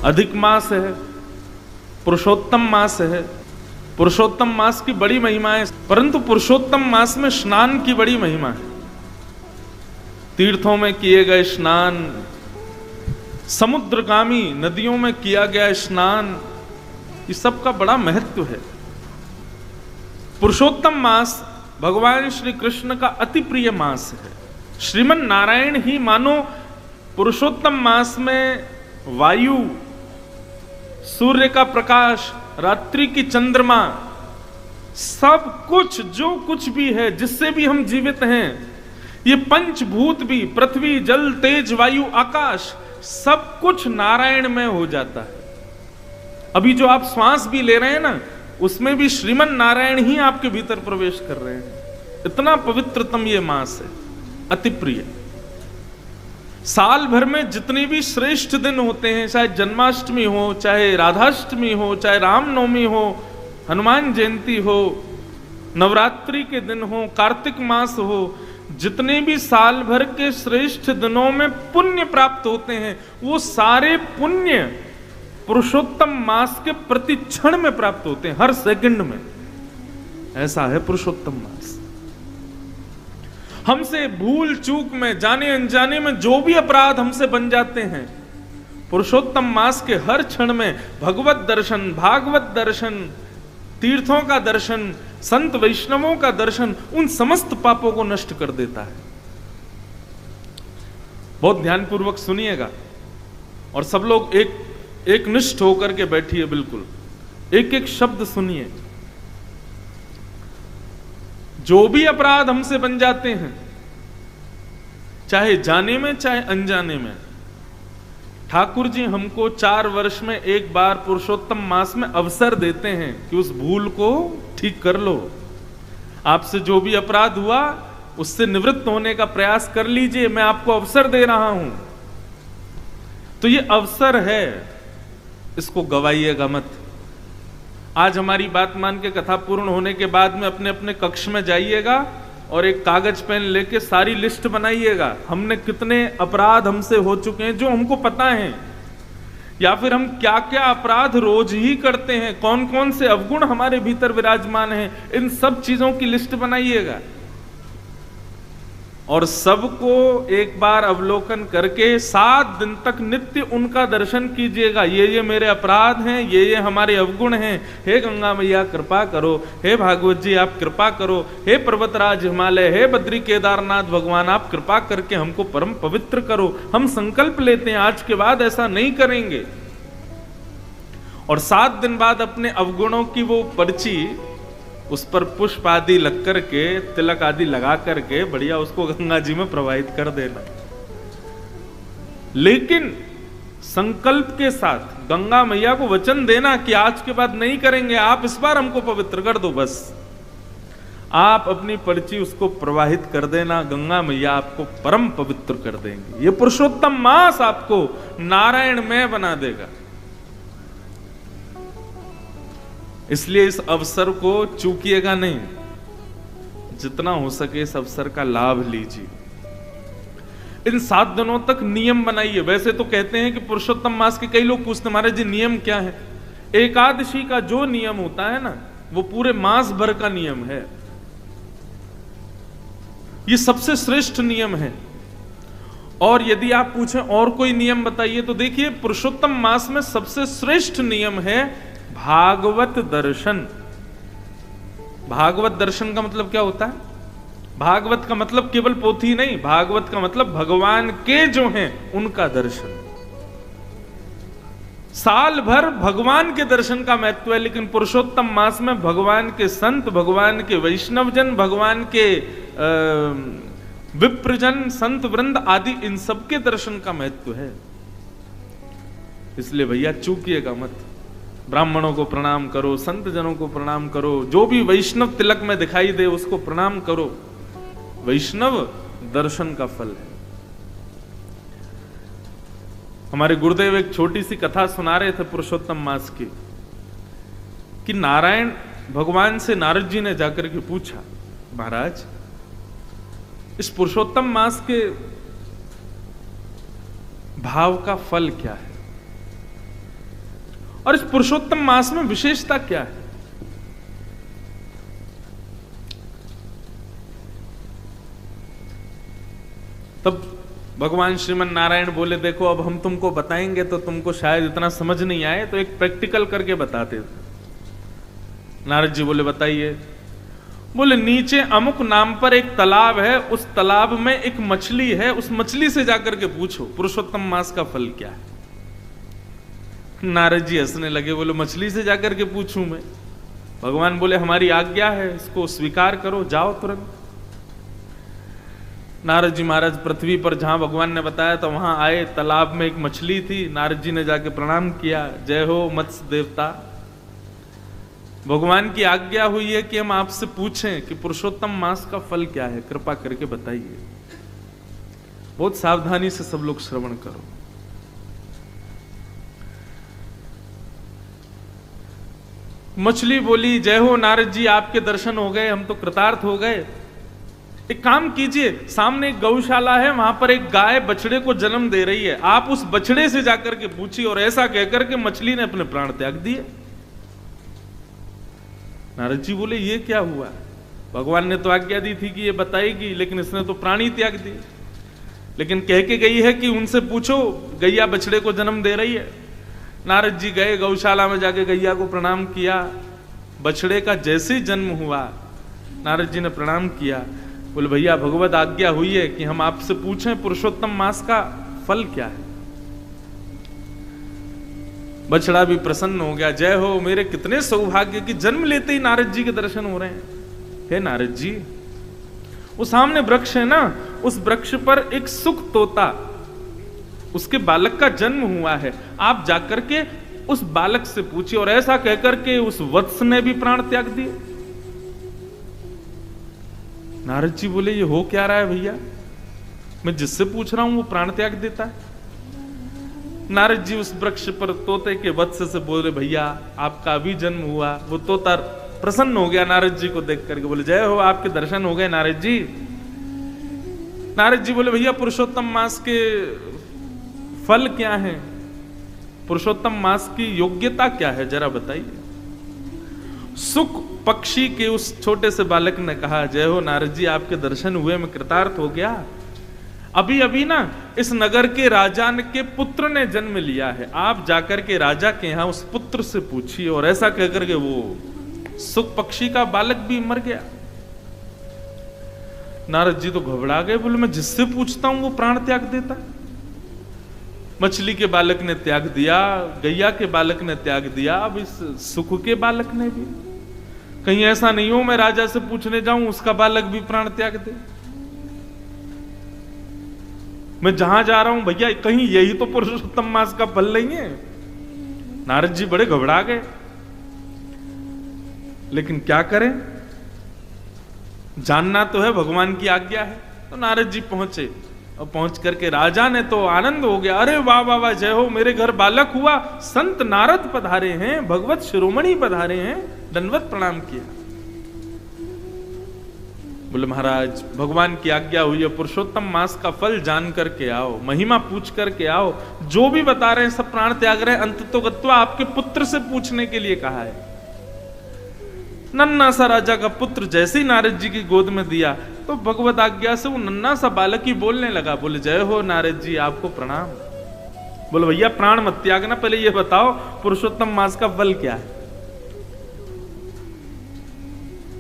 अधिक मास है, पुरुषोत्तम मास है। पुरुषोत्तम मास की बड़ी महिमा है, परंतु पुरुषोत्तम मास में स्नान की बड़ी महिमा है। तीर्थों में किए गए स्नान, समुद्रगामी नदियों में किया गया स्नान, इस सब का बड़ा महत्व है। पुरुषोत्तम मास भगवान श्री कृष्ण का अति प्रिय मास है। श्रीमन नारायण ही मानो पुरुषोत्तम मास में वायु, सूर्य का प्रकाश, रात्रि की चंद्रमा, सब कुछ जो कुछ भी है, जिससे भी हम जीवित हैं, ये पंचभूत भी, पृथ्वी, जल, तेज, वायु, आकाश, सब कुछ नारायण में हो जाता है। अभी जो आप श्वास भी ले रहे हैं ना, उसमें भी श्रीमन नारायण ही आपके भीतर प्रवेश कर रहे हैं। इतना पवित्रतम ये मास है, अति प्रिय। साल भर में जितने भी श्रेष्ठ दिन होते हैं, चाहे जन्माष्टमी हो, चाहे राधाष्टमी हो, चाहे रामनवमी हो, हनुमान जयंती हो, नवरात्रि के दिन हो, कार्तिक मास हो, जितने भी साल भर के श्रेष्ठ दिनों में पुण्य प्राप्त होते हैं, वो सारे पुण्य पुरुषोत्तम मास के प्रति क्षण में प्राप्त होते हैं, हर सेकंड में। ऐसा है पुरुषोत्तम मास। हमसे भूल चूक में, जाने अनजाने में जो भी अपराध हमसे बन जाते हैं, पुरुषोत्तम मास के हर क्षण में भगवत दर्शन, भागवत दर्शन, तीर्थों का दर्शन, संत वैष्णवों का दर्शन उन समस्त पापों को नष्ट कर देता है। बहुत ध्यानपूर्वक सुनिएगा और सब लोग एक निष्ठ होकर के बैठिए, बिल्कुल एक एक शब्द सुनिए। जो भी अपराध हमसे बन जाते हैं, चाहे जाने में चाहे अनजाने में, ठाकुर जी हमको 4 वर्ष में एक बार पुरुषोत्तम मास में अवसर देते हैं कि उस भूल को ठीक कर लो। आपसे जो भी अपराध हुआ उससे निवृत्त होने का प्रयास कर लीजिए, मैं आपको अवसर दे रहा हूं। तो ये अवसर है, इसको गवाइएगा मत। आज हमारी बात मान के कथा पूर्ण होने के बाद में अपने अपने कक्ष में जाइएगा और एक कागज पेन लेके सारी लिस्ट बनाइएगा। हमने कितने अपराध हमसे हो चुके हैं जो हमको पता है, या फिर हम क्या क्या अपराध रोज ही करते हैं, कौन कौन से अवगुण हमारे भीतर विराजमान हैं, इन सब चीजों की लिस्ट बनाइएगा और सबको एक बार अवलोकन करके 7 दिन तक नित्य उनका दर्शन कीजिएगा। ये मेरे अपराध हैं, ये हमारे अवगुण हैं, हे गंगा मैया कृपा करो, हे भागवत जी आप कृपा करो, हे पर्वतराज हिमालय, हे बद्री केदारनाथ भगवान आप कृपा करके हमको परम पवित्र करो। हम संकल्प लेते हैं आज के बाद ऐसा नहीं करेंगे। और 7 दिन बाद अपने अवगुणों की वो पर्ची, उस पर पुष्प आदि लग करके, तिलक आदि लगा करके बढ़िया उसको गंगा जी में प्रवाहित कर देना। लेकिन संकल्प के साथ गंगा मैया को वचन देना कि आज के बाद नहीं करेंगे, आप इस बार हमको पवित्र कर दो। बस आप अपनी पर्ची उसको प्रवाहित कर देना, गंगा मैया आपको परम पवित्र कर देंगे। ये पुरुषोत्तम मास आपको नारायणमय बना देगा। इसलिए इस अवसर को चूकिएगा नहीं, जितना हो सके इस अवसर का लाभ लीजिए। इन 7 दिनों तक नियम बनाइए। वैसे तो कहते हैं कि पुरुषोत्तम मास के कई लोग पूछते महाराज जी नियम क्या है। एकादशी का जो नियम होता है ना, वो पूरे मास भर का नियम है। ये सबसे श्रेष्ठ नियम है। और यदि आप पूछें और कोई नियम बताइए, तो देखिए पुरुषोत्तम मास में सबसे श्रेष्ठ नियम है भागवत दर्शन। भागवत दर्शन का मतलब क्या होता है? भागवत का मतलब केवल पोथी नहीं, भागवत का मतलब भगवान के जो हैं उनका दर्शन। साल भर भगवान के दर्शन का महत्व है, लेकिन पुरुषोत्तम मास में भगवान के संत, भगवान के वैष्णवजन, भगवान के विप्रजन, संत वृंद आदि, इन सबके दर्शन का महत्व है। इसलिए भैया चूकिएगा मत। ब्राह्मणों को प्रणाम करो, संत जनों को प्रणाम करो, जो भी वैष्णव तिलक में दिखाई दे उसको प्रणाम करो। वैष्णव दर्शन का फल है। हमारे गुरुदेव एक छोटी सी कथा सुना रहे थे पुरुषोत्तम मास की, कि नारायण भगवान से नारद जी ने जाकर के पूछा, महाराज इस पुरुषोत्तम मास के भाव का फल क्या है? और इस पुरुषोत्तम मास में विशेषता क्या है? तब भगवान श्रीमन नारायण बोले, देखो अब हम तुमको बताएंगे तो तुमको शायद इतना समझ नहीं आए, तो एक प्रैक्टिकल करके बताते थे। नारद जी बोले, बताइए। बोले, नीचे अमुक नाम पर एक तालाब है, उस तालाब में एक मछली है, उस मछली से जाकर के पूछो पुरुषोत्तम मास का फल क्या है। नारद जी हंसने लगे, बोले, मछली से जाकर के पूछूं मैं? भगवान बोले, हमारी आज्ञा है, इसको स्वीकार करो, जाओ तुरंत। नारद जी महाराज पृथ्वी पर जहां भगवान ने बताया तो वहां आए, तालाब में एक मछली थी। नारद जी ने जाके प्रणाम किया, जय हो मत्स्य देवता, भगवान की आज्ञा हुई है कि हम आपसे पूछें कि पुरुषोत्तम मास का फल क्या है, कृपा करके बताइए। बहुत सावधानी से सब लोग श्रवण करो। मछली बोली, जय हो नारद जी, आपके दर्शन हो गए, हम तो कृतार्थ हो गए। एक काम कीजिए, सामने एक गौशाला है, वहां पर एक गाय बछड़े को जन्म दे रही है, आप उस बछड़े से जाकर के पूछिए। और ऐसा कहकर के मछली ने अपने प्राण त्याग दिए। नारद जी बोले, ये क्या हुआ? भगवान ने तो आज्ञा दी थी कि ये बताएगी, लेकिन इसने तो प्राणी त्याग दिए। लेकिन कह के गई है कि उनसे पूछो, गैया बछड़े को जन्म दे रही है। नारद जी गए गौशाला में, जाके गैया को प्रणाम किया। बछड़े का जैसे ही जन्म हुआ, नारद जी ने प्रणाम किया, बोले, भैया भगवत आज्ञा हुई है कि हम आपसे पूछें पुरुषोत्तम मास का फल क्या है। बछड़ा भी प्रसन्न हो गया, जय हो, मेरे कितने सौभाग्य कि जन्म लेते ही नारद जी के दर्शन हो रहे हैं। हे नारद जी, वो सामने वृक्ष है ना, उस वृक्ष पर एक सुख तोता, उसके बालक का जन्म हुआ है, आप जाकर के उस बालक से पूछिए। और ऐसा कहकर के उस वत्स ने भी प्राण त्याग दिए। नारद जी बोले, ये हो क्या रहा है भैया? मैं जिससे पूछ रहा हूं वो प्राण त्याग देता है। नारद जी उस वृक्ष पर तोते के वत्स से बोले, भैया आपका अभी जन्म हुआ। वो तोता प्रसन्न हो गया नारद जी को देख करके, बोले, जय हो, आपके दर्शन हो गए नारद जी। नारद जी बोले, भैया पुरुषोत्तम मास के फल क्या है, पुरुषोत्तम मास की योग्यता क्या है, जरा बताइए। सुख पक्षी के उस छोटे से बालक ने कहा, जय हो नारद जी, आपके दर्शन हुए, मैं कृतार्थ हो गया। अभी अभी ना इस नगर के राजा के पुत्र ने जन्म लिया है, आप जाकर के राजा के यहां उस पुत्र से पूछिए। और ऐसा कहकर के वो सुख पक्षी का बालक भी मर गया। नारद जी तो घबरा गए, बोले, मैं जिससे पूछता हूं वो प्राण त्याग देता। मछली के बालक ने त्याग दिया, गैया के बालक ने त्याग दिया, अब इस सुख के बालक ने भी। कहीं ऐसा नहीं हो मैं राजा से पूछने जाऊं उसका बालक भी प्राण त्याग दे। मैं जहां जा रहा हूं भैया, कहीं यही तो पुरुषोत्तम मास का फल नहीं है। नारद जी बड़े घबरा गए, लेकिन क्या करें, जानना तो है, भगवान की आज्ञा है। तो नारद जी पहुंचे, और पहुंच करके राजा ने तो आनंद हो गया, अरे वाह वाह वाह, जय हो, मेरे घर बालक हुआ, संत नारद पधारे हैं, भगवत शिरोमणि पधारे हैं, दंडवत प्रणाम किया। बोले, महाराज भगवान की आज्ञा हुई है, पुरुषोत्तम मास का फल जान करके आओ, महिमा पूछ करके आओ। जो भी बता रहे हैं सब प्राण त्याग रहे हैं, अंततोगत्वा आपके पुत्र से पूछने के लिए कहा है। नन्ना सा राजा का पुत्र जैसे ही नारद जी की गोद में दिया, तो भगवत आज्ञा से वो नन्ना सा बालक ही बोलने लगा। बोले, जय हो नारद जी, आपको प्रणाम। बोले, भैया प्राण मत त्यागना, पहले ये बताओ पुरुषोत्तम मास का फल क्या है।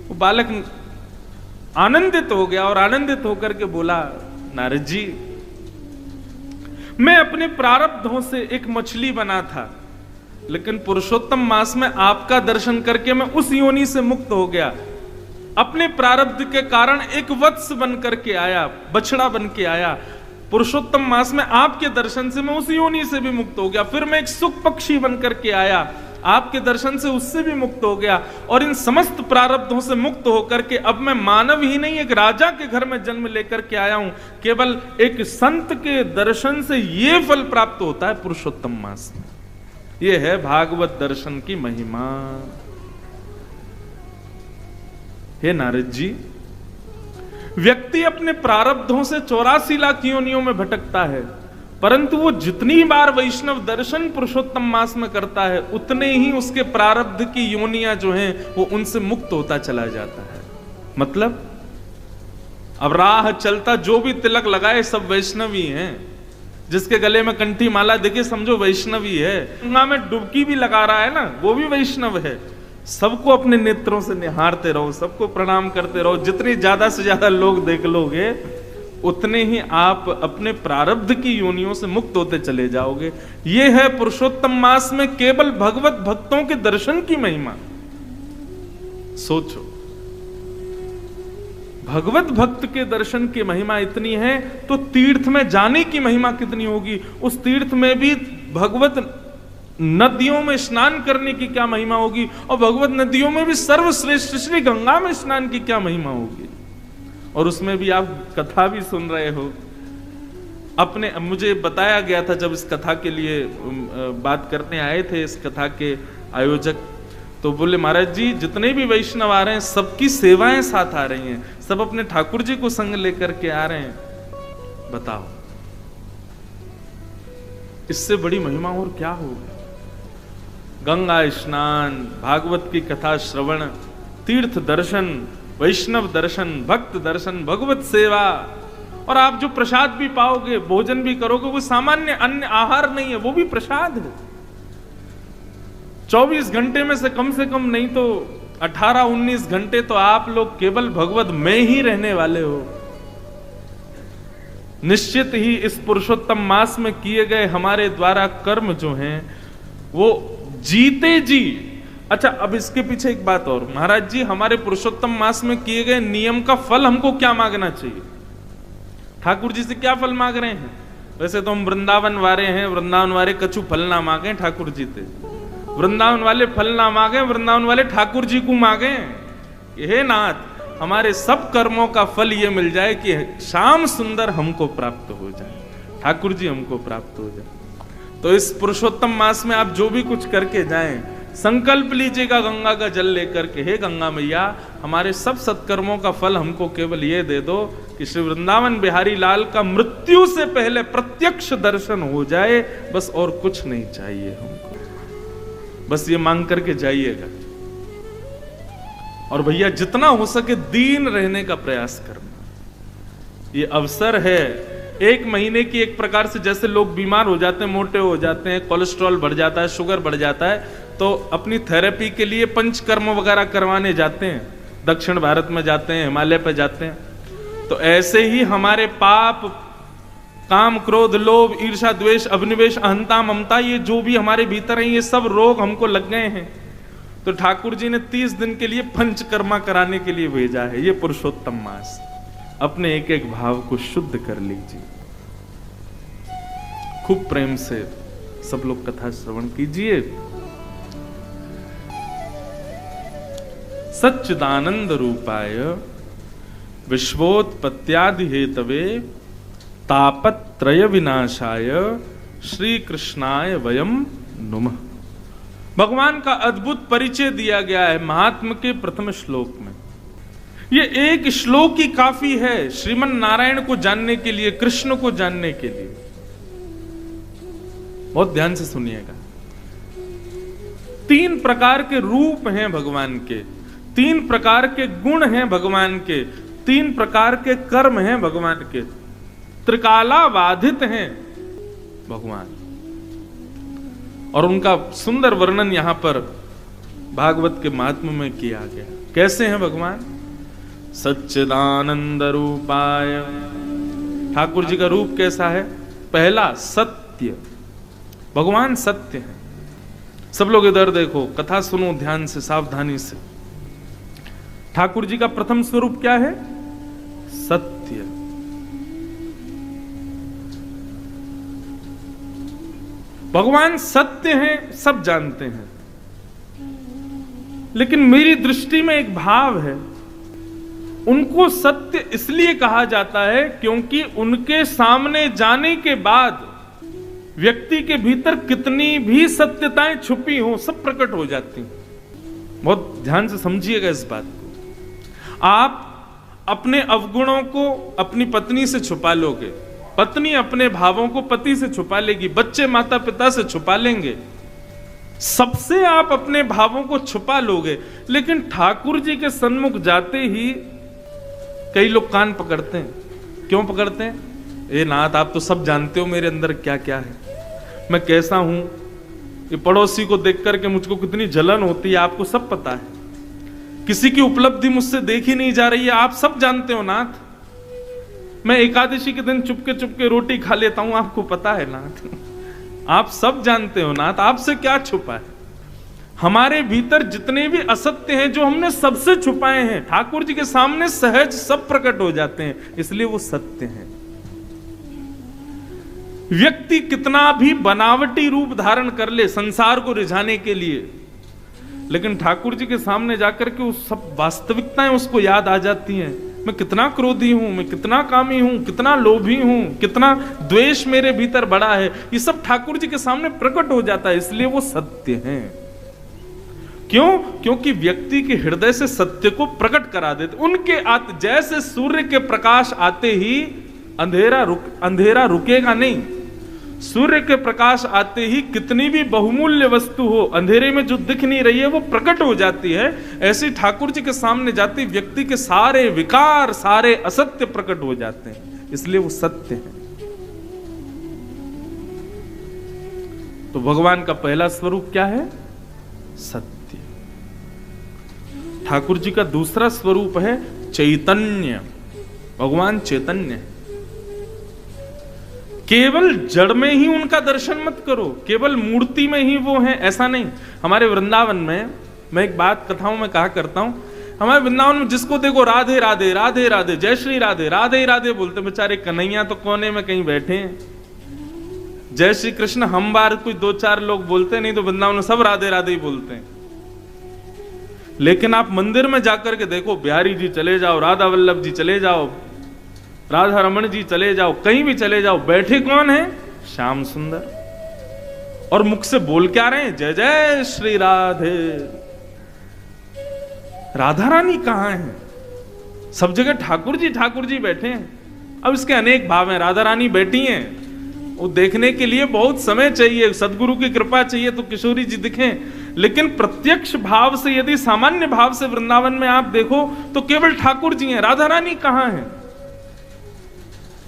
वो बालक आनंदित हो गया, और आनंदित होकर के बोला, नारद जी, मैं अपने प्रारब्धों से एक मछली बना था, लेकिन पुरुषोत्तम मास में आपका दर्शन करके मैं उस योनि से मुक्त हो गया। अपने प्रारब्ध के कारण एक वत्स बन करके आया, बछड़ा बन के आया। पुरुषोत्तम मास में आपके दर्शन से मैं उस योनि से भी मुक्त हो गया। फिर मैं एक सुख पक्षी बन करके आया, आपके दर्शन से उससे भी मुक्त हो गया। और इन समस्त प्रारब्धों से मुक्त होकर के अब मैं मानव ही नहीं, एक राजा के घर में जन्म लेकर के आया हूं। केवल एक संत के दर्शन से ये फल प्राप्त होता है पुरुषोत्तम मास में। ये है भागवत दर्शन की महिमा। हे नारद जी, व्यक्ति अपने प्रारब्धों से 84 लाख योनियों में भटकता है, परंतु वो जितनी बार वैष्णव दर्शन पुरुषोत्तम मास में करता है उतने ही उसके प्रारब्ध की योनियां जो हैं वो उनसे मुक्त होता चला जाता है। मतलब अब राह चलता जो भी तिलक लगाए सब वैष्णवी हैं, जिसके गले में कंठी माला दिखे समझो वैष्णवी है, गंगा में डुबकी भी लगा रहा है ना वो भी वैष्णव है। सबको अपने नेत्रों से निहारते रहो, सबको प्रणाम करते रहो। जितनी ज्यादा से ज्यादा लोग देख लोगे उतने ही आप अपने प्रारब्ध की योनियों से मुक्त होते चले जाओगे। ये है पुरुषोत्तम मास में केवल भगवत भक्तों के दर्शन की महिमा। सोचो, भगवत भक्त के दर्शन की महिमा इतनी है तो तीर्थ में जाने की महिमा कितनी होगी। उस तीर्थ में भी भगवत नदियों में स्नान करने की क्या महिमा होगी, और भगवत नदियों में भी सर्वश्रेष्ठ श्री गंगा में स्नान की क्या महिमा होगी। और उसमें भी आप कथा भी सुन रहे हो। अपने मुझे बताया गया था जब इस कथा के लिए बात करने आए थे इस कथा के आयोजक, तो बोले महाराज जी जितने भी वैष्णव आ रहे हैं सबकी सेवाएं साथ आ रही हैं, सब अपने ठाकुर जी को संग लेकर के आ रहे हैं। बताओ इससे बड़ी महिमा और क्या होगी। गंगा स्नान, भागवत की कथा श्रवण, तीर्थ दर्शन, वैष्णव दर्शन, भक्त दर्शन, भगवत सेवा, और आप जो प्रसाद भी पाओगे, भोजन भी करोगे, वो सामान्य अन्य आहार नहीं है, वो भी प्रसाद है। 24 घंटे में से कम नहीं तो 18-19 घंटे तो आप लोग केवल भगवत में ही रहने वाले हो। निश्चित ही इस पुरुषोत्तम मास में किए गए हमारे द्वारा कर्म जो हैं वो जीते जी। अच्छा, अब इसके पीछे एक बात और, महाराज जी हमारे पुरुषोत्तम मास में किए गए नियम का फल हमको क्या मांगना चाहिए? ठाकुर जी से क्या फल मांग रहे हैं? वैसे तो हम वृंदावन वाले हैं, वृंदावन वाले कछु फल ना मांगे ठाकुर जी से, वृंदावन वाले फल ना मांगे, वृंदावन वाले ठाकुर जी को मांगे। हे नाथ हमारे सब कर्मों का फल ये मिल जाए कि श्याम सुंदर हमको प्राप्त हो जाए, ठाकुर जी हमको प्राप्त हो जाए। तो इस पुरुषोत्तम मास में आप जो भी कुछ करके जाएं, संकल्प लीजिएगा गंगा का जल लेकर के, हे गंगा मैया हमारे सब सत्कर्मों का फल हमको केवल ये दे दो कि श्री वृंदावन बिहारी लाल का मृत्यु से पहले प्रत्यक्ष दर्शन हो जाए, बस और कुछ नहीं चाहिए हमको। बस ये मांग करके जाइएगा। और भैया जितना हो सके दीन रहने का प्रयास करना। ये अवसर है, 1 महीने की एक प्रकार से जैसे लोग बीमार हो जाते हैं, मोटे हो जाते हैं, कोलेस्ट्रॉल बढ़ जाता है, शुगर बढ़ जाता है, तो अपनी थेरेपी के लिए पंचकर्म वगैरह करवाने जाते हैं, दक्षिण भारत में जाते हैं, हिमालय पे जाते हैं। तो ऐसे ही हमारे पाप, काम, क्रोध, लोभ, ईर्ष्या, द्वेष, अभिनिवेश, अहंता, ममता, ये जो भी हमारे भीतर है ये सब रोग हमको लग गए हैं। तो ठाकुर जी ने 30 दिन के लिए पंचकर्मा कराने के लिए भेजा है। ये पुरुषोत्तम मास, अपने एक एक भाव को शुद्ध कर लीजिए। खूब प्रेम से सब लोग कथा श्रवण कीजिए। सच्चिदानंद रूपाय विश्वोत्पत्त्यादि हेतवे तापत्रय विनाशाय श्री कृष्णाय वयम नुमः। भगवान का अद्भुत परिचय दिया गया है महात्म के प्रथम श्लोक में। ये एक श्लोक ही काफी है श्रीमन नारायण को जानने के लिए, कृष्ण को जानने के लिए। बहुत ध्यान से सुनिएगा। 3 प्रकार के रूप हैं भगवान के, 3 प्रकार के गुण हैं भगवान के, 3 प्रकार के कर्म हैं भगवान के, त्रिकाला बाधित हैं भगवान। और उनका सुंदर वर्णन यहां पर भागवत के महात्म्य में किया गया। कैसे हैं भगवान? सच्चिदानंद रूपाय। ठाकुर जी का रूप कैसा है? पहला सत्य, भगवान सत्य है। सब लोग इधर देखो, कथा सुनो ध्यान से, सावधानी से। ठाकुर जी का प्रथम स्वरूप क्या है? सत्य। भगवान सत्य हैं, सब जानते हैं, लेकिन मेरी दृष्टि में एक भाव है, उनको सत्य इसलिए कहा जाता है क्योंकि उनके सामने जाने के बाद व्यक्ति के भीतर कितनी भी सत्यताएं छुपी हो सब प्रकट हो जाती हैं। बहुत ध्यान से समझिएगा इस बात को। आप अपने अवगुणों को अपनी पत्नी से छुपा लोगे, पत्नी अपने भावों को पति से छुपा लेगी, बच्चे माता पिता से छुपा लेंगे, सबसे आप अपने भावों को छुपा लोगे। लेकिन ठाकुर जी के सन्मुख जाते ही कई लोग कान पकड़ते हैं। क्यों पकड़ते हैं? ए नाथ, आप तो सब जानते हो मेरे अंदर क्या क्या है, मैं कैसा हूं। ये पड़ोसी को देख करके मुझको कितनी जलन होती है, आपको सब पता है। किसी की उपलब्धि मुझसे देखी नहीं जा रही है, आप सब जानते हो नाथ। मैं एकादशी के दिन चुपके रोटी खा लेता हूं, आपको पता है नाथ। आप सब जानते हो नाथ, आपसे क्या छुपा है। हमारे भीतर जितने भी असत्य हैं जो हमने सबसे छुपाए हैं, ठाकुर जी के सामने सहज सब प्रकट हो जाते हैं, इसलिए वो सत्य हैं। व्यक्ति कितना भी बनावटी रूप धारण कर ले संसार को रिझाने के लिए, लेकिन ठाकुर जी के सामने जाकर के उस सब वास्तविकताएं उसको याद आ जाती हैं। मैं कितना क्रोधी हूं, मैं कितना कामी हूं, कितना लोभी हूं, कितना द्वेष मेरे भीतर बड़ा है, ये सब ठाकुर जी के सामने प्रकट हो जाता है, इसलिए वो सत्य हैं। क्यों? क्योंकि व्यक्ति के हृदय से सत्य को प्रकट करा देते उनके जैसे सूर्य के प्रकाश आते ही अंधेरा रुकेगा नहीं। सूर्य के प्रकाश आते ही कितनी भी बहुमूल्य वस्तु हो, अंधेरे में जो दिख नहीं रही है वो प्रकट हो जाती है। ऐसे ठाकुर जी के सामने जाते व्यक्ति के सारे विकार, सारे असत्य प्रकट हो जाते हैं, इसलिए वो सत्य है। तो भगवान का पहला स्वरूप क्या है? सत्य। ठाकुर जी का दूसरा स्वरूप है चैतन्य। भगवान चैतन्य है। केवल जड़ में ही उनका दर्शन मत करो, केवल मूर्ति में ही वो है, ऐसा नहीं। हमारे वृंदावन में, मैं एक बात कथाओं में कहा करता हूं, हमारे वृंदावन में जिसको देखो राधे राधे राधे राधे, जय श्री राधे राधे राधे बोलते, बेचारे कन्हैया तो कोने में कहीं बैठे हैं। जय श्री कृष्ण हम बार कुछ 2-4 लोग बोलते, नहीं तो वृंदावन में सब राधे राधे ही बोलते हैं। लेकिन आप मंदिर में जाकर के देखो, बिहारी जी चले जाओ, राधा वल्लभ जी चले जाओ, राधा रमण जी चले जाओ, कहीं भी चले जाओ, बैठे कौन है? श्याम सुंदर। और मुख से बोल क्या रहे हैं? जय जय श्री राधे। राधा रानी कहां है? सब जगह ठाकुर जी बैठे हैं। अब इसके अनेक भाव हैं। राधा रानी बैठी हैं, वो देखने के लिए बहुत समय चाहिए, सदगुरु की कृपा चाहिए तो किशोरी जी दिखें। लेकिन प्रत्यक्ष भाव से, यदि सामान्य भाव से वृंदावन में आप देखो तो केवल ठाकुर जी हैं। राधा रानी कहां है?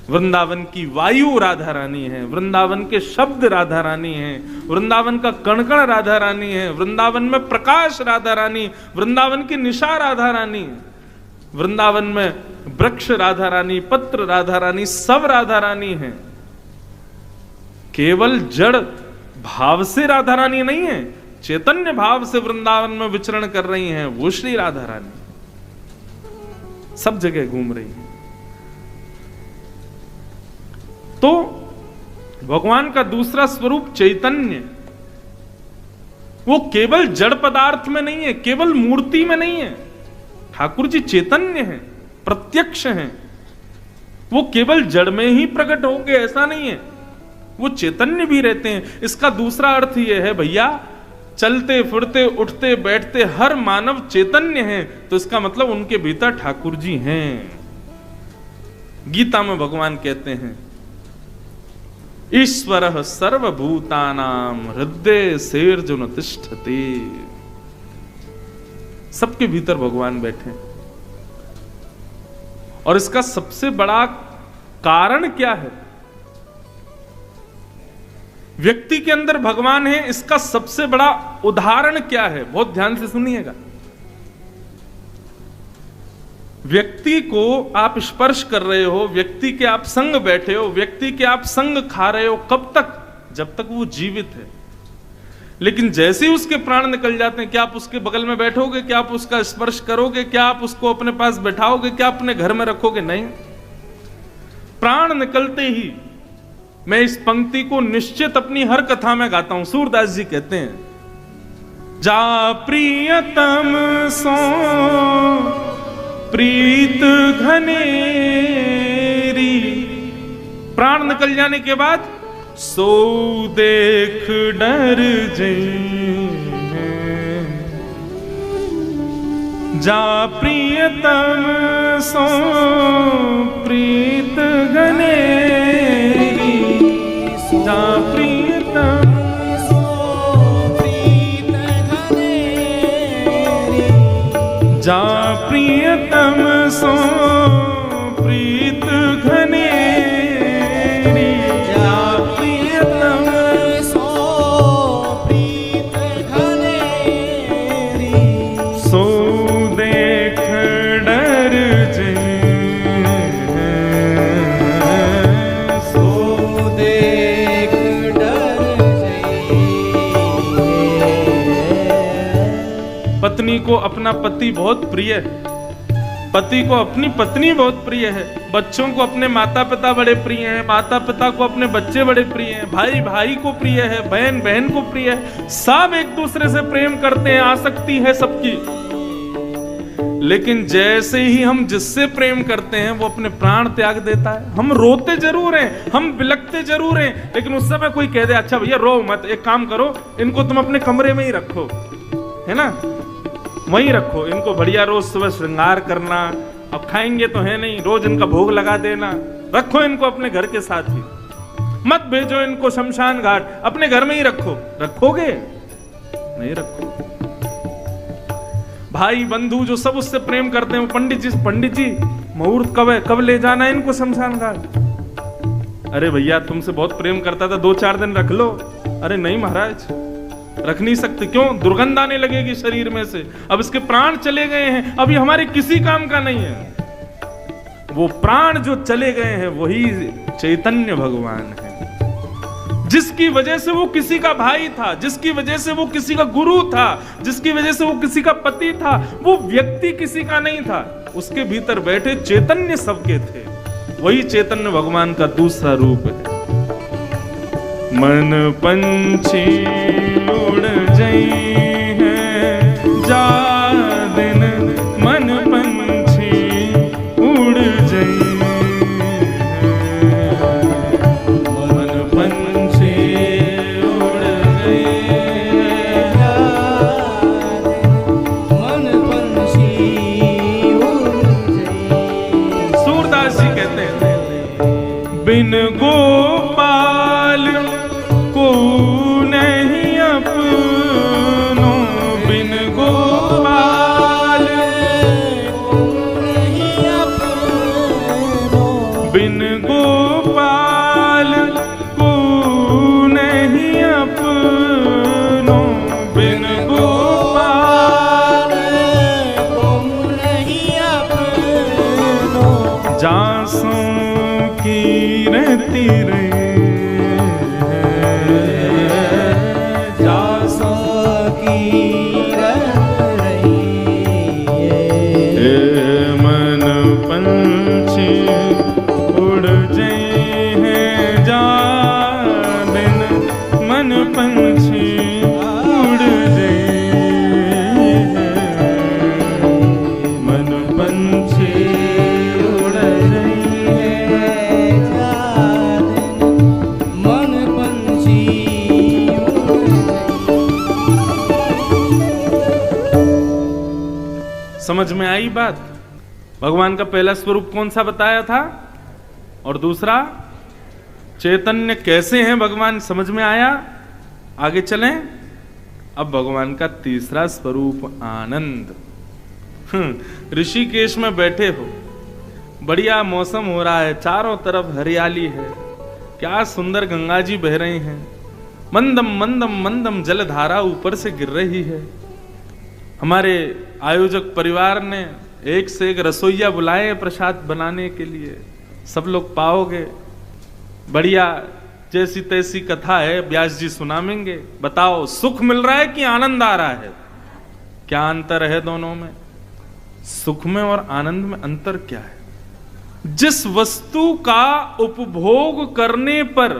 वृंदावन की वायु राधा रानी है, वृंदावन के शब्द राधा रानी है, वृंदावन का कण-कण राधा रानी है, वृंदावन में प्रकाश राधा रानी, वृंदावन की निशा राधा रानी, वृंदावन में वृक्ष राधा रानी, पत्र राधा रानी, सब राधा रानी है। केवल जड़ भाव से राधा रानी नहीं है, चैतन्य भाव से वृंदावन में विचरण कर रही हैं, वो श्री राधा रानी सब जगह घूम रही है। तो भगवान का दूसरा स्वरूप चैतन्य, वो केवल जड़ पदार्थ में नहीं है, केवल मूर्ति में नहीं है। ठाकुर जी चैतन्य हैं, प्रत्यक्ष हैं। वो केवल जड़ में ही प्रकट हो गए ऐसा नहीं है, वो चैतन्य भी रहते हैं। इसका दूसरा अर्थ यह है भैया, चलते फिरते उठते बैठते हर मानव चैतन्य है, तो इसका मतलब उनके भीतर ठाकुर जी हैं। गीता में भगवान कहते हैं, ईश्वरः सर्वभूतानां हृदय सेर्जुन तिष्ठति। सबके भीतर भगवान बैठे। और इसका सबसे बड़ा कारण क्या है? व्यक्ति के अंदर भगवान है, इसका सबसे बड़ा उदाहरण क्या है? बहुत ध्यान से सुनिएगा। व्यक्ति को आप स्पर्श कर रहे हो, व्यक्ति के आप संग बैठे हो, व्यक्ति के आप संग खा रहे हो, कब तक? जब तक वो जीवित है। लेकिन जैसे ही उसके प्राण निकल जाते हैं, क्या आप उसके बगल में बैठोगे? क्या आप उसका स्पर्श करोगे? क्या आप उसको अपने पास बैठाओगे? क्या अपने घर में रखोगे? नहीं। प्राण निकलते ही, मैं इस पंक्ति को निश्चित अपनी हर कथा में गाता हूं। सूरदास जी कहते हैं, जा प्रियतम सो प्रीत घनेरी। प्राण निकल जाने के बाद सो देख डर जइने, जा प्रियतम सो प्रीत घनेरी। को अपना पति बहुत प्रिय है, पति को अपनी पत्नी बहुत प्रिय है, बच्चों को अपने माता पिता बड़े प्रिय हैं, माता पिता को अपने बच्चे बड़े प्रिय हैं, भाई भाई को प्रिय है, बहन बहन को प्रिय है, सब एक दूसरे से प्रेम करते हैं, आसक्ति है सबकी। लेकिन जैसे ही हम जिससे प्रेम करते हैं वो अपने प्राण त्याग देता है। हम रोते जरूर हैं, हम बिलखते जरूर हैं, लेकिन उस समय कोई कह दे अच्छा भैया रो मत, एक काम करो इनको तुम अपने कमरे में ही रखो, है ना, वहीं रखो इनको, बढ़िया रोज सुबह श्रृंगार करना, अब खाएंगे तो है नहीं, रोज इनका भोग लगा देना, रखो इनको अपने घर के साथ ही, मत भेजो इनको शमशान घाट, अपने घर में ही रखो। रखोगे? नहीं रखो। भाई बंधु जो सब उससे प्रेम करते हैं, पंडित जी मुहूर्त कब है, कब ले जाना है इनको शमशान घाट? अरे भैया तुमसे बहुत प्रेम करता था, 2-4 दिन रख लो। अरे नहीं महाराज, रख नहीं सकते। क्यों? दुर्गंध आने लगेगी शरीर में से, अब इसके प्राण चले गए हैं, अब ये हमारे किसी काम का नहीं है। वो प्राण जो चले गए हैं वही चैतन्य भगवान है, जिसकी वजह से वो किसी का भाई था, जिसकी वजह से वो किसी का गुरु था, जिसकी वजह से वो किसी का पति था। वो व्यक्ति किसी का नहीं था, उसके भीतर बैठे चैतन्य सबके थे। वही चैतन्य भगवान का दूसरा रूप है। मन पंछी उड़ जाई है जा दिन, मन पंछी उड़ जाई है, मन पंछी उड़ जाई जा दिन, मन पंछी उड़ जाई। सूरदास जी कहते हैं बिन गोपाल को नहीं अपनो, बिन गोपाल को नहीं अपनो, बिन गोपाल को नहीं अपनो, बिन गोपाल को नहीं अपनो, जासों की रहती रे समझ में आई बात? भगवान का पहला स्वरूप कौन सा बताया था और दूसरा चैतन्य कैसे हैं भगवान, समझ में आया? आगे चलें। अब भगवान का तीसरा स्वरूप आनंद। ऋषिकेश में बैठे हो, बढ़िया मौसम हो रहा है, चारों तरफ हरियाली है, क्या सुंदर गंगा जी बह रही हैं, मंदम मंदम मंदम जलधारा ऊपर से गिर रही है। हमारे आयोजक परिवार ने एक से एक रसोइया बुलाए प्रसाद बनाने के लिए, सब लोग पाओगे। बढ़िया जैसी तैसी कथा है, व्यास जी सुनाएंगे। बताओ सुख मिल रहा है कि आनंद आ रहा है? क्या अंतर है दोनों में? सुख में और आनंद में अंतर क्या है? जिस वस्तु का उपभोग करने पर,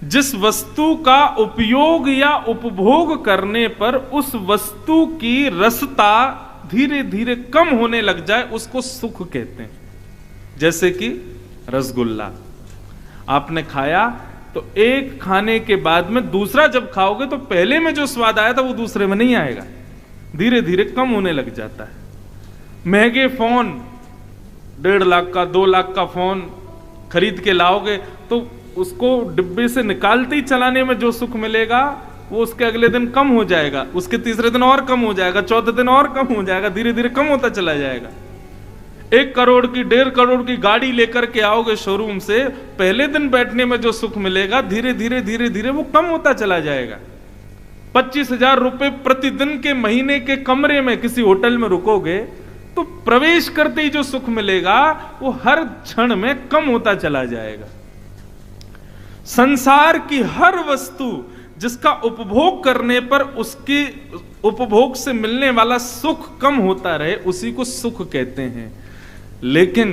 जिस वस्तु का उपयोग या उपभोग करने पर उस वस्तु की रसता धीरे धीरे कम होने लग जाए, उसको सुख कहते हैं। जैसे कि रसगुल्ला आपने खाया तो एक खाने के बाद में दूसरा जब खाओगे तो पहले में जो स्वाद आया था वो दूसरे में नहीं आएगा, धीरे धीरे कम होने लग जाता है। महंगे फोन, 1.5 लाख का 2 लाख का फोन खरीद के लाओगे तो उसको डिब्बे से निकालते ही चलाने में जो सुख मिलेगा वो उसके अगले दिन कम हो जाएगा, उसके तीसरे दिन और कम हो जाएगा, चौथे दिन और कम हो जाएगा, धीरे धीरे कम होता चला जाएगा। 1 करोड़ की 1.5 करोड़ की गाड़ी लेकर के आओगे शोरूम से, पहले दिन बैठने में जो सुख मिलेगा धीरे धीरे वो कम होता चला जाएगा। 25,000 रुपए प्रतिदिन के महीने के कमरे में किसी होटल में रुकोगे तो प्रवेश करते ही जो सुख मिलेगा वो हर क्षण में कम होता चला जाएगा। संसार की हर वस्तु जिसका उपभोग करने पर उसके उपभोग से मिलने वाला सुख कम होता रहे, उसी को सुख कहते हैं। लेकिन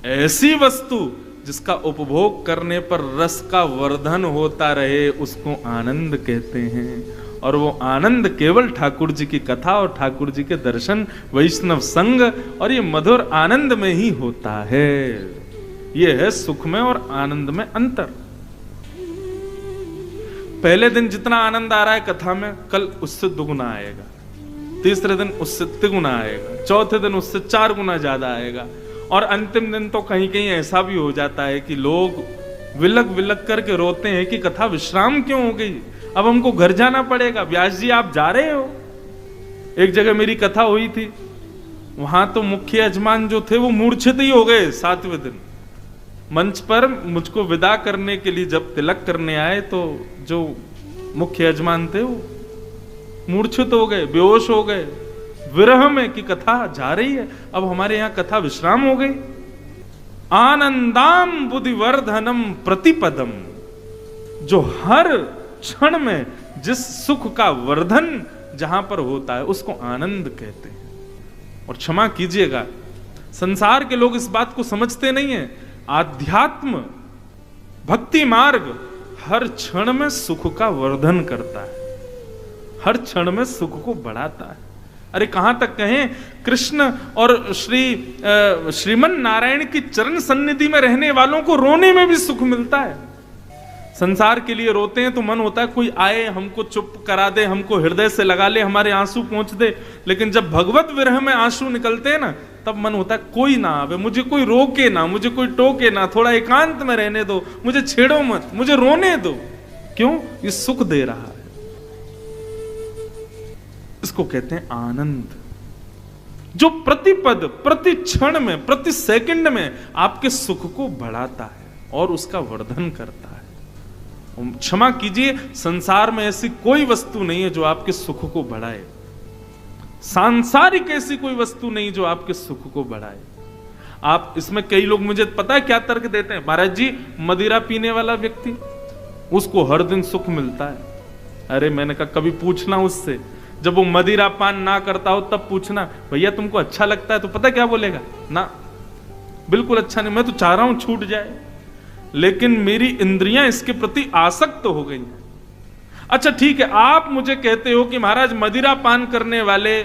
ऐसी वस्तु जिसका उपभोग करने पर रस का वर्धन होता रहे, उसको आनंद कहते हैं। और वो आनंद केवल ठाकुर जी की कथा और ठाकुर जी के दर्शन, वैष्णव संग और ये मधुर आनंद में ही होता है। ये है सुख में और आनंद में अंतर। पहले दिन जितना आनंद आ रहा है कथा में, कल उससे दुगुना आएगा, तीसरे दिन उससे तिगुना आएगा, चौथे दिन उससे 4 गुना ज्यादा आएगा, और अंतिम दिन तो कहीं कहीं ऐसा भी हो जाता है कि लोग विलक विलक करके रोते हैं कि कथा विश्राम क्यों हो गई, अब हमको घर जाना पड़ेगा। व्यास जी आप जा रहे हो? एक जगह मेरी कथा हुई थी, वहां तो मुख्य यजमान जो थे वो मूर्छित ही हो गए 7वें दिन। मंच पर मुझको विदा करने के लिए जब तिलक करने आए तो जो मुख्य यजमान थे वो मूर्छित हो गए, बेहोश हो गए, विरह में कि कथा जा रही है, अब हमारे यहां कथा विश्राम हो गई। आनंदाम बुद्धिवर्धनम प्रतिपदम, जो हर क्षण में जिस सुख का वर्धन जहां पर होता है उसको आनंद कहते हैं। और क्षमा कीजिएगा, संसार के लोग इस बात को समझते नहीं है। आध्यात्म भक्ति मार्ग हर क्षण में सुख का वर्धन करता है, हर क्षण में सुख को बढ़ाता है। अरे कहां तक कहें, कृष्ण और श्रीमन नारायण की चरण सन्निधि में रहने वालों को रोने में भी सुख मिलता है। संसार के लिए रोते हैं तो मन होता है कोई आए, हमको चुप करा दे, हमको हृदय से लगा ले, हमारे आंसू पहुंच दे। लेकिन जब भगवत विरह में आंसू निकलते हैं ना, तब मन होता है कोई ना आवे, मुझे कोई रोके ना, मुझे कोई टोके ना, थोड़ा एकांत में रहने दो, मुझे छेड़ो मत, मुझे रोने दो। क्यों? ये सुख दे रहा है। इसको कहते हैं आनंद, जो प्रतिपद, प्रति क्षण में, प्रति सेकंड में आपके सुख को बढ़ाता है और उसका वर्धन करता है। क्षमा कीजिए, संसार में ऐसी कोई वस्तु नहीं है जो आपके सुख को बढ़ाए, सांसारिक ऐसी कोई वस्तु नहीं जो आपके सुख को बढ़ाए। आप इसमें कई लोग मुझे पता है क्या तर्क देते हैं, महाराज जी मदिरा पीने वाला व्यक्ति उसको हर दिन सुख मिलता है। अरे मैंने कहा कभी पूछना उससे, जब वो मदिरा पान ना करता हो तब पूछना, भैया तुमको अच्छा लगता है? तो पता क्या बोलेगा, ना बिल्कुल अच्छा नहीं, मैं तो चाह रहा हूं छूट जाए, लेकिन मेरी इंद्रियां इसके प्रति आसक्त हो गई हैं। अच्छा ठीक है, आप मुझे कहते हो कि महाराज मदिरा पान करने वाले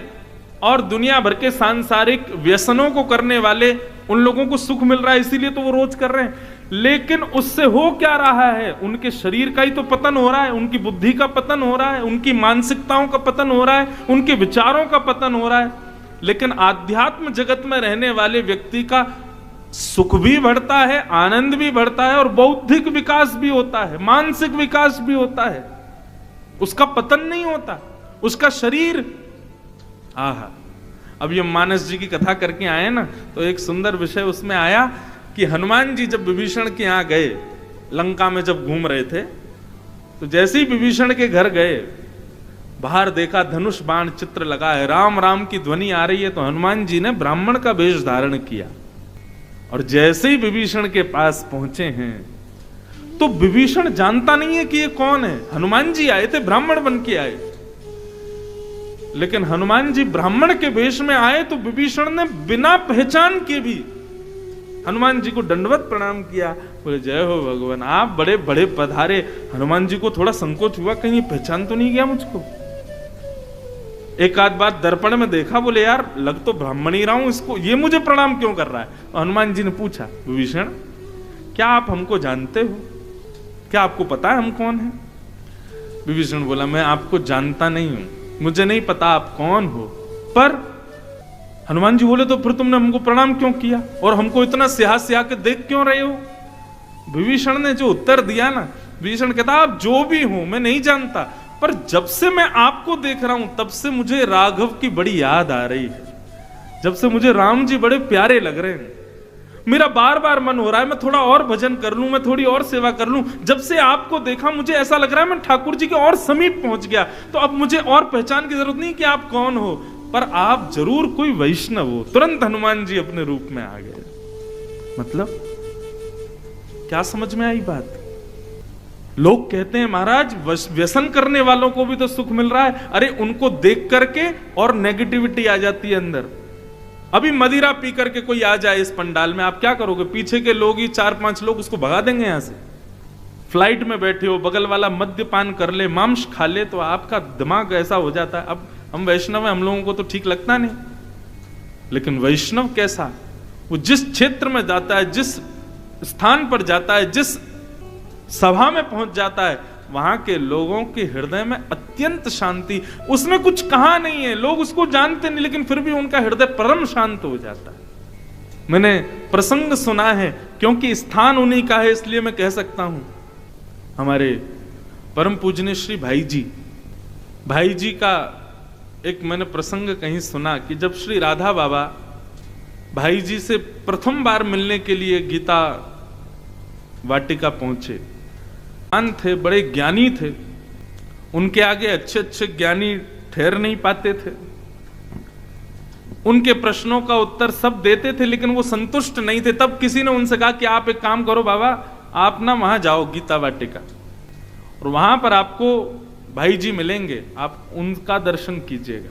और दुनिया भर के सांसारिक व्यसनों को करने वाले उन लोगों को सुख मिल रहा है इसीलिए तो वो रोज कर रहे हैं, लेकिन उससे हो क्या रहा है? उनके शरीर का ही तो पतन हो रहा है, उनकी बुद्धि का पतन हो रहा है, उनकी मानसिकताओं का पतन हो रहा है, उनके विचारों का पतन हो रहा है। लेकिन आध्यात्म जगत में रहने वाले व्यक्ति का सुख भी बढ़ता है, आनंद भी बढ़ता है और बौद्धिक विकास भी होता है, मानसिक विकास भी होता है, उसका पतन नहीं होता, उसका शरीर। आहा, अब ये मानस जी की कथा करके आए ना, तो एक सुंदर विषय उसमें आया कि हनुमान जी जब विभीषण के यहां गए, लंका में जब घूम रहे थे, तो जैसे ही विभीषण के घर गए, बाहर देखा धनुष बाण चित्र लगा है, राम राम की ध्वनि आ रही है, तो हनुमान जी ने ब्राह्मण का वेश धारण किया और जैसे ही विभीषण के पास पहुंचे हैं तो विभीषण जानता नहीं है कि ये कौन है। हनुमान जी आए थे, ब्राह्मण बन के आए, लेकिन हनुमान जी ब्राह्मण के वेश में आए तो विभीषण ने बिना पहचान के भी हनुमान जी को दंडवत प्रणाम किया, बोले जय हो भगवान, आप बड़े बड़े पधारे। हनुमान जी को थोड़ा संकोच हुआ, कहीं पहचान तो नहीं गया मुझको। एक आध बार दर्पण में देखा, बोले यार लग तो ब्राह्मण ही रहा हूं, इसको ये मुझे प्रणाम क्यों कर रहा है? तो हनुमान जी ने पूछा, विभीषण क्या आप हमको जानते हो? क्या आपको पता है हम कौन हैं? विभीषण बोला, मैं आपको जानता नहीं हूं, मुझे नहीं पता आप कौन हो। पर हनुमान जी बोले, तो फिर तुमने हमको प्रणाम क्यों किया और हमको इतना स्याह स्याह के देख क्यों रहे हो? विभीषण ने जो उत्तर दिया ना, विभीषण कहता आप जो भी हो मैं नहीं जानता, पर जब से मैं आपको देख रहा हूं तब से मुझे राघव की बड़ी याद आ रही है, जब से मुझे राम जी बड़े प्यारे लग रहे हैं, मेरा बार बार मन हो रहा है मैं थोड़ा और भजन कर लूं, मैं थोड़ी और सेवा कर लूं। जब से आपको देखा मुझे ऐसा लग रहा है मैं ठाकुर जी के और समीप पहुंच गया, तो अब मुझे और पहचान की जरूरत नहीं कि आप कौन हो, पर आप जरूर कोई वैष्णव हो। तुरंत हनुमान जी अपने रूप में आ गए। मतलब क्या समझ में आई बात? लोग कहते हैं महाराज व्यसन करने वालों को भी तो सुख मिल रहा है। अरे उनको देख करके और नेगेटिविटी आ जाती है अंदर। अभी मदिरा पी करके कोई आ जाए इस पंडाल में, आप क्या करोगे? पीछे के लोग ही 4-5 लोग उसको भगा देंगे यहां से। फ्लाइट में बैठे हो, बगल वाला मद्यपान कर ले, मांस खा ले, तो आपका दिमाग ऐसा हो जाता है। अब हम वैष्णव हैं, हम लोगों को तो ठीक लगता नहीं, लेकिन वैष्णव कैसा, वो जिस क्षेत्र में जाता है, जिस स्थान पर जाता है, जिस सभा में पहुंच जाता है, वहां के लोगों के हृदय में अत्यंत शांति। उसमें कुछ कहा नहीं है, लोग उसको जानते नहीं, लेकिन फिर भी उनका हृदय परम शांत हो जाता है। मैंने प्रसंग सुना है, क्योंकि स्थान उन्हीं का है इसलिए मैं कह सकता हूं। हमारे परम पूजनीय श्री भाई जी का एक मैंने प्रसंग कहीं सुना कि जब श्री राधा बाबा भाई जी से प्रथम बार मिलने के लिए गीता वाटिका पहुंचे, थे बड़े ज्ञानी थे, उनके आगे अच्छे अच्छे ज्ञानी ठहर नहीं पाते थे। उनके प्रश्नों का उत्तर सब देते थे, लेकिन वो संतुष्ट नहीं थे। तब किसी ने उनसे कहा कि आप एक काम करो बाबा, आप ना वहां जाओ गीता वाटिका, और वहां पर आपको भाई जी मिलेंगे, आप उनका दर्शन कीजिएगा,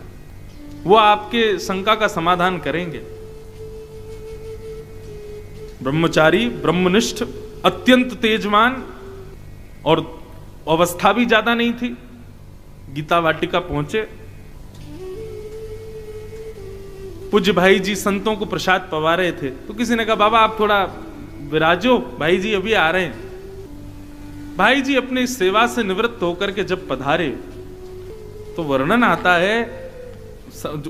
वो आपके शंका का समाधान करेंगे। ब्रह्मचारी, ब्रह्मनिष्ठ, अत्यंत तेजवान, और अवस्था भी ज्यादा नहीं थी। गीता वाटिका पहुंचे, पूज्य भाई जी संतों को प्रसाद पवा रहे थे, तो किसी ने कहा बाबा आप थोड़ा विराजो, भाई जी अभी आ रहे हैं। भाई जी अपनी सेवा से निवृत्त होकर के जब पधारे, तो वर्णन आता है,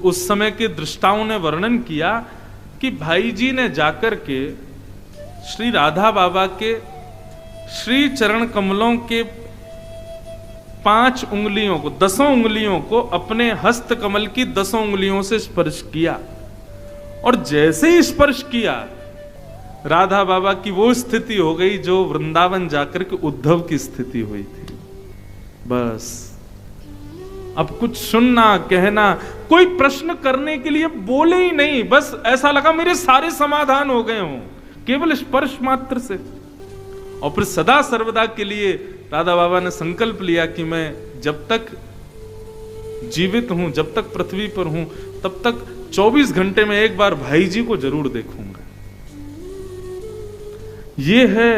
उस समय के दृष्टाओं ने वर्णन किया कि भाई जी ने जाकर के श्री राधा बाबा के श्री चरण कमलों के 5 उंगलियों को, 10 उंगलियों को अपने हस्त कमल की 10 उंगलियों से स्पर्श किया, और जैसे ही स्पर्श किया, राधा बाबा की वो स्थिति हो गई जो वृंदावन जाकर के उद्धव की स्थिति हुई थी। बस अब कुछ सुनना, कहना, कोई प्रश्न करने के लिए बोले ही नहीं, बस ऐसा लगा मेरे सारे समाधान हो गए हों केवल स्पर्श मात्र से। और फिर सदा सर्वदा के लिए राधा बाबा ने संकल्प लिया कि मैं जब तक जीवित हूं, जब तक पृथ्वी पर हूं, तब तक 24 घंटे में एक बार भाई जी को जरूर देखूंगा। ये है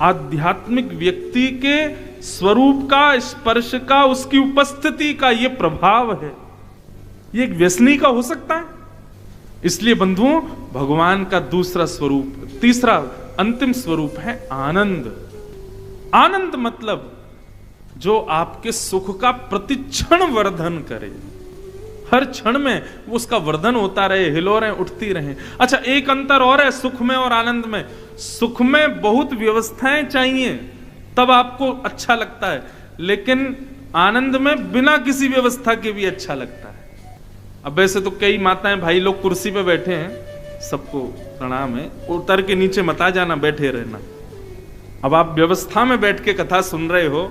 आध्यात्मिक व्यक्ति के स्वरूप का, स्पर्श का, उसकी उपस्थिति का ये प्रभाव है। ये एक व्यसनी का हो सकता है। इसलिए बंधुओं, भगवान का दूसरा स्वरूप, तीसरा अंतिम स्वरूप है आनंद। आनंद मतलब जो आपके सुख का प्रतिक्षण वर्धन करे, हर क्षण में उसका वर्धन होता रहे, हिलोरें उठती रहें। अच्छा, एक अंतर और है सुख में और आनंद में। सुख में बहुत व्यवस्थाएं चाहिए तब आपको अच्छा लगता है, लेकिन आनंद में बिना किसी व्यवस्था के भी अच्छा लगता है। अब वैसे तो कई माताएं भाई लोग कुर्सी पे बैठे हैं, सबको प्रणाम है, उतर के नीचे मत आ जाना, बैठे रहना। अब आप व्यवस्था में बैठ के कथा सुन रहे हो,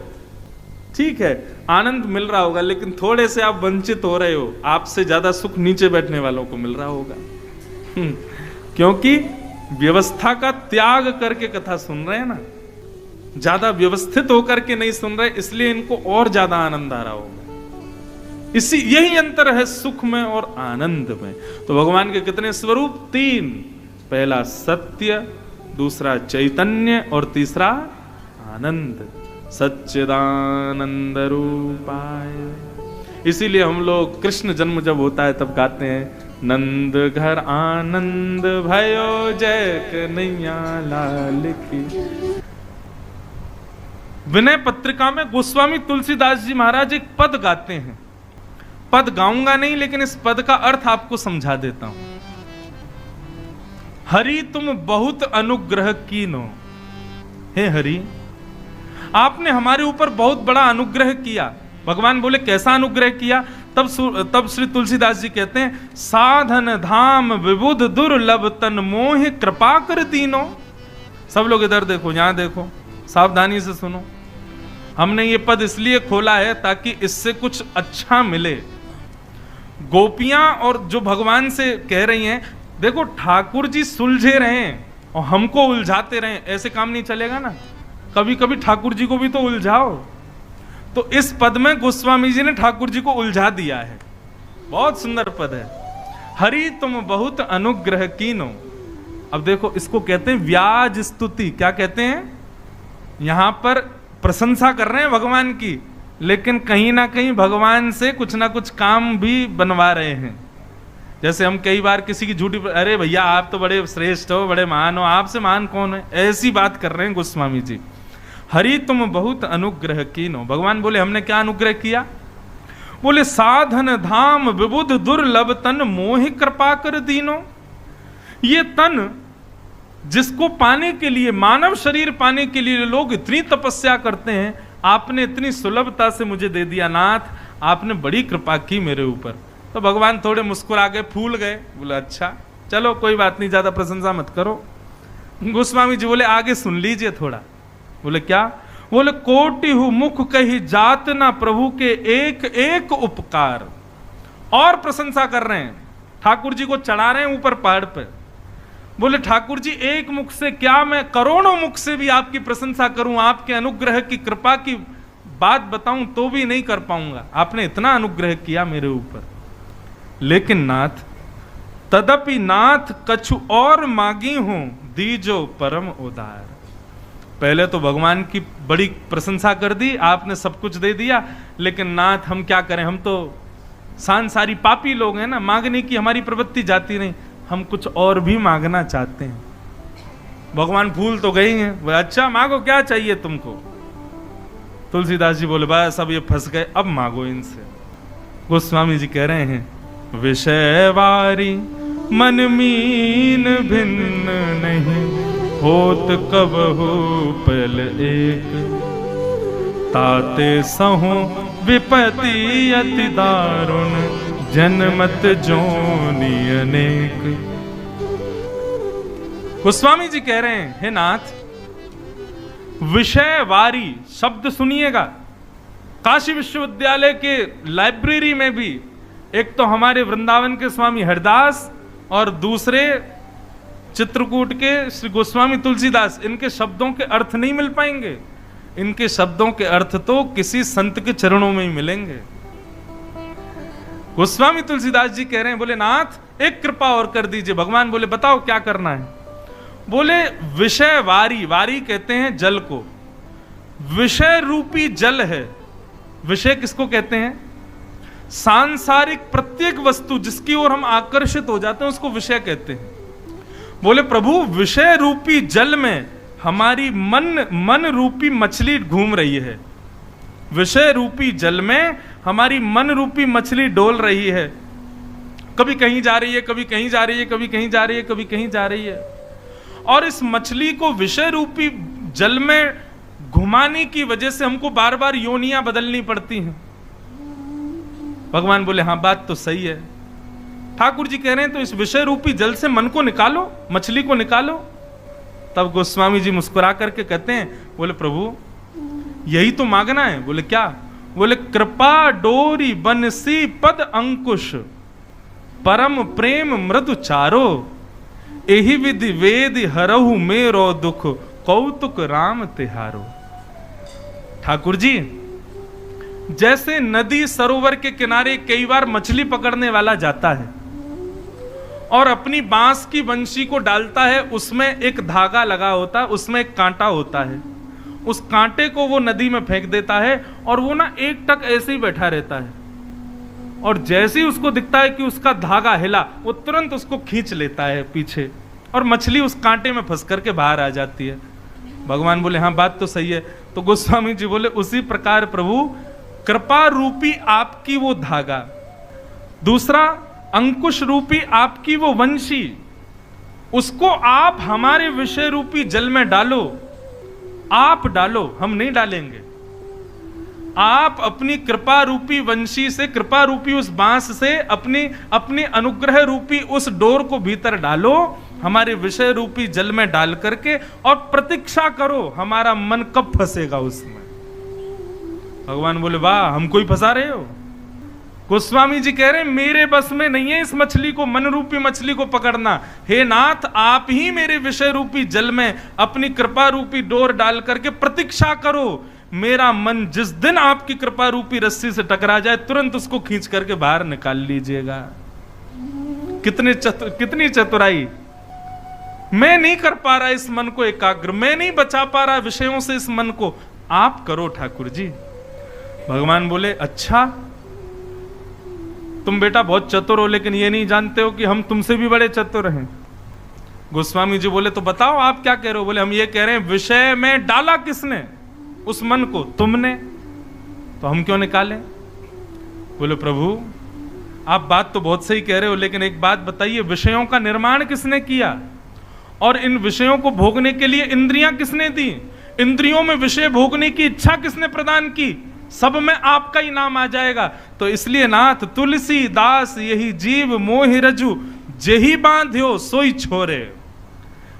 ठीक है, आनंद मिल रहा होगा, लेकिन थोड़े से आप वंचित हो रहे हो। आपसे ज्यादा सुख नीचे बैठने वालों को मिल रहा होगा, क्योंकि व्यवस्था का त्याग करके कथा सुन रहे हैं ना, ज्यादा व्यवस्थित होकर के नहीं सुन रहे, इसलिए इनको और ज्यादा आनंद आ रहा होगा। यही अंतर है सुख में और आनंद में। तो भगवान के कितने स्वरूप? 3। पहला सत्य, दूसरा चैतन्य, और तीसरा आनंद। सच्चिदानंद रूपाय। इसीलिए हम लोग कृष्ण जन्म जब होता है तब गाते हैं, नंद घर आनंद भयो जय कन्हैया लाल की। विनय पत्रिका में गोस्वामी तुलसीदास जी महाराज एक पद गाते हैं। पद गाऊंगा नहीं, लेकिन इस पद का अर्थ आपको समझा देता हूं। हरि तुम बहुत अनुग्रह कीनो। हे हरि, आपने हमारे ऊपर बहुत बड़ा अनुग्रह किया। भगवान बोले कैसा अनुग्रह किया? तब श्री तुलसीदास जी कहते हैं, साधन धाम विबुध दुर्लभ तन मोह कृपा कर दीनो। सब लोग इधर देखो, यहां देखो, सावधानी से सुनो। हमने ये पद इसलिए खोला है ताकि इससे कुछ अच्छा मिले। गोपियां और जो भगवान से कह रही हैं, देखो ठाकुर जी सुलझे रहे और हमको उलझाते रहे, ऐसे काम नहीं चलेगा ना। कभी कभी ठाकुर जी को भी तो उलझाओ। तो इस पद में गोस्वामी जी ने ठाकुर जी को उलझा दिया है। बहुत सुंदर पद है, हरि तुम बहुत अनुग्रह कीनो। अब देखो, इसको कहते हैं व्याज स्तुति। क्या कहते हैं? यहां पर प्रशंसा कर रहे हैं भगवान की, लेकिन कहीं ना कहीं भगवान से कुछ ना कुछ काम भी बनवा रहे हैं। जैसे हम कई बार किसी की झूठी, अरे भैया आप तो बड़े श्रेष्ठ हो, बड़े महान हो, आपसे महान कौन है, ऐसी बात कर रहे हैं गोस्वामी जी। हरि तुम बहुत अनुग्रह कीनो। भगवान बोले हमने क्या अनुग्रह किया? बोले साधन धाम विबुध दुर्लभ तन मोहि कृपा कर दीनो। ये तन जिसको पाने के लिए, मानव शरीर पाने के लिए लोग इतनी तपस्या करते हैं, आपने इतनी सुलभता से मुझे दे दिया नाथ, आपने बड़ी कृपा की मेरे ऊपर। तो भगवान थोड़े मुस्कुरा गए, फूल गए, बोले अच्छा चलो कोई बात नहीं, ज्यादा प्रशंसा मत करो। गोस्वामी जी बोले आगे सुन लीजिए थोड़ा। बोले क्या? बोले कोटि हु मुख कही जात ना प्रभु के एक एक उपकार। और प्रशंसा कर रहे हैं, ठाकुर जी को चढ़ा रहे हैं ऊपर पहाड़ पे। बोले ठाकुर जी एक मुख से क्या, मैं करोड़ों मुख से भी आपकी प्रशंसा करूं, आपके अनुग्रह की कृपा की बात बताऊं तो भी नहीं कर पाऊंगा। आपने इतना अनुग्रह किया मेरे ऊपर। लेकिन नाथ, तदपि नाथ कछु और मांगी हूं दीजो परम उदार। पहले तो भगवान की बड़ी प्रशंसा कर दी, आपने सब कुछ दे दिया, लेकिन नाथ हम क्या करें, हम तो सांसारी पापी लोग हैं ना, मांगने की हमारी प्रवृत्ति जाती नहीं, हम कुछ और भी मांगना चाहते हैं। भगवान फूल तो गई हैं, बोले अच्छा मांगो, क्या चाहिए तुमको? तुलसीदास जी बोले बस अब ये फंस गए, अब मांगो इनसे। गोस्वामी जी कह रहे हैं विषय वारी मन मीन भिन्न नहीं, होत कब हो पल एक, ताते सहो विपत्ति अति दारुण, जनमत जोनि अनेक। गोस्वामी जी कह रहे हैं हे नाथ, विषय वारी शब्द सुनिएगा। काशी विश्वविद्यालय के लाइब्रेरी में भी एक तो हमारे वृंदावन के स्वामी हरदास और दूसरे चित्रकूट के श्री गोस्वामी तुलसीदास, इनके शब्दों के अर्थ नहीं मिल पाएंगे। इनके शब्दों के अर्थ तो किसी संत के चरणों में ही मिलेंगे। गोस्वामी तुलसीदास जी कह रहे हैं, बोले नाथ एक कृपा और कर दीजिए। भगवान बोले बताओ क्या करना है? बोले विषय वारी, वारी कहते हैं जल को, विषय रूपी जल है। विषय किसको कहते हैं? सांसारिक प्रत्येक वस्तु जिसकी ओर हम आकर्षित हो जाते हैं उसको विषय कहते हैं। बोले प्रभु विषय रूपी जल में हमारी मन रूपी मछली घूम रही है। विषय रूपी जल में हमारी मन रूपी मछली डोल रही है, कभी कहीं जा रही है, कभी कहीं जा रही है, कभी कहीं जा रही है, कभी कहीं जा रही है। और इस मछली को विषय रूपी जल में घुमाने की वजह से हमको बार बार योनियां बदलनी पड़ती हैं। भगवान बोले हाँ बात तो सही है। ठाकुर जी कह रहे हैं तो इस विषय रूपी जल से मन को निकालो, मछली को निकालो। तब गोस्वामी जी मुस्कुरा करके कहते हैं, बोले प्रभु यही तो मांगना है। बोले क्या? बोले कृपा डोरी बनसी पद अंकुश, परम प्रेम मृदु चारो, एहि विधि वेद हरहु मेरो दुख, कौतुक राम तिहारो। ठाकुर जी जैसे नदी सरोवर के किनारे कई बार मछली पकड़ने वाला जाता है और अपनी बांस की बंशी को डालता है, उसमें एक धागा लगा होता है, उसमें एक कांटा होता है, उस कांटे को वो नदी में फेंक देता है और वो ना एक टक ऐसे ही बैठा रहता है, और जैसे ही उसको दिखता है कि उसका धागा हिला वो तुरंत उसको खींच लेता है पीछे और मछली उस कांटे में फंस करके बाहर आ जाती है। भगवान बोले हाँ बात तो सही है। तो गोस्वामी जी बोले उसी प्रकार प्रभु कृपा रूपी आपकी वो धागा, दूसरा अंकुश रूपी आपकी वो वंशी, उसको आप हमारे विषय रूपी जल में डालो। आप डालो, हम नहीं डालेंगे। आप अपनी कृपा रूपी वंशी से, कृपा रूपी उस बांस से अपनी अनुग्रह रूपी उस डोर को भीतर डालो, हमारे विषय रूपी जल में डाल करके, और प्रतीक्षा करो हमारा मन कब फंसेगा उसमें। भगवान बोले वाह हमको ही फंसा रहे हो। गोस्वामी जी कह रहे हैं मेरे बस में नहीं है इस मछली को, मन रूपी मछली को पकड़ना। हे नाथ, आप ही मेरे विषय रूपी जल में अपनी कृपा रूपी डोर डाल करके प्रतीक्षा करो। मेरा मन जिस दिन आपकी कृपा रूपी रस्सी से टकरा जाए तुरंत उसको खींच करके बाहर निकाल लीजिएगा। कितनी चतुराई। मैं नहीं कर पा रहा इस मन को एकाग्र, मैं नहीं बचा पा रहा विषयों से इस मन को, आप करो ठाकुर जी। भगवान बोले अच्छा, तुम बेटा बहुत चतुर हो, लेकिन ये नहीं जानते हो कि हम तुमसे भी बड़े चतुर हैं। गोस्वामी जी बोले तो बताओ आप क्या कह रहे हो। बोले हम ये कह रहे हैं विषय में डाला किसने उस मन को, तुमने, तो हम क्यों निकालें। बोले प्रभु आप बात तो बहुत सही कह रहे हो, लेकिन एक बात बताइए, विषयों का निर्माण किसने किया और इन विषयों को भोगने के लिए इंद्रियां किसने दी, इंद्रियों में विषय भोगने की इच्छा किसने प्रदान की, सब में आपका ही नाम आ जाएगा। तो इसलिए नाथ तुलसी दास यही जीव मोहि रजू, जेही बांध्यो सोई छोरे।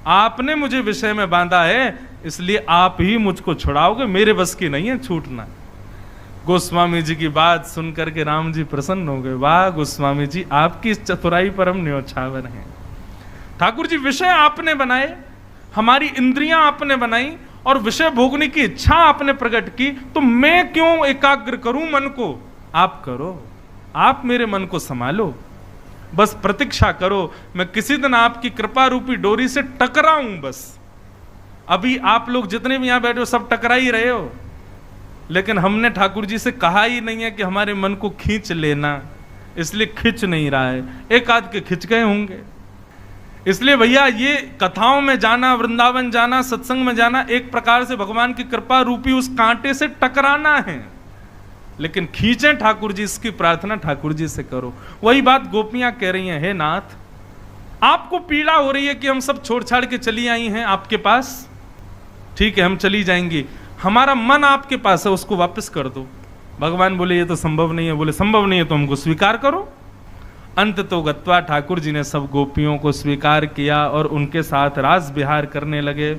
आपने मुझे विषय में बांधा है, इसलिए आप ही मुझको छुड़ाओगे, मेरे बस की नहीं है छूटना। गोस्वामी जी की बात सुनकर के राम जी प्रसन्न हो गए। वाह गोस्वामी जी, आपकी इस चतुराई पर हम न्योछावर हैं। ठाकुर जी विषय आपने बनाए, हमारी इंद्रियां आपने बनाई और विषय भोगने की इच्छा आपने प्रकट की, तो मैं क्यों एकाग्र करूं मन को। आप करो, आप मेरे मन को संभालो, बस प्रतीक्षा करो, मैं किसी दिन आपकी कृपा रूपी डोरी से टकराऊं। बस अभी आप लोग जितने भी यहां बैठे हो सब टकरा ही रहे हो, लेकिन हमने ठाकुर जी से कहा ही नहीं है कि हमारे मन को खींच लेना, इसलिए खींच नहीं रहा है। एक आध के खिंच गए होंगे। इसलिए भैया ये कथाओं में जाना, वृंदावन जाना, सत्संग में जाना, एक प्रकार से भगवान की कृपा रूपी उस कांटे से टकराना है, लेकिन खींचे ठाकुर जी, इसकी प्रार्थना ठाकुर जी से करो। वही बात गोपियां कह रही हैं, हे नाथ आपको पीड़ा हो रही है कि हम सब छोड़ छाड़ के चली आई हैं आपके पास, ठीक है हम चली जाएंगी, हमारा मन आपके पास है उसको वापस कर दो। भगवान बोले ये तो संभव नहीं है। बोले संभव नहीं है तो हमको स्वीकार करो। अंत तो गत्वा ठाकुर जी ने सब गोपियों को स्वीकार किया और उनके साथ रास विहार करने लगे।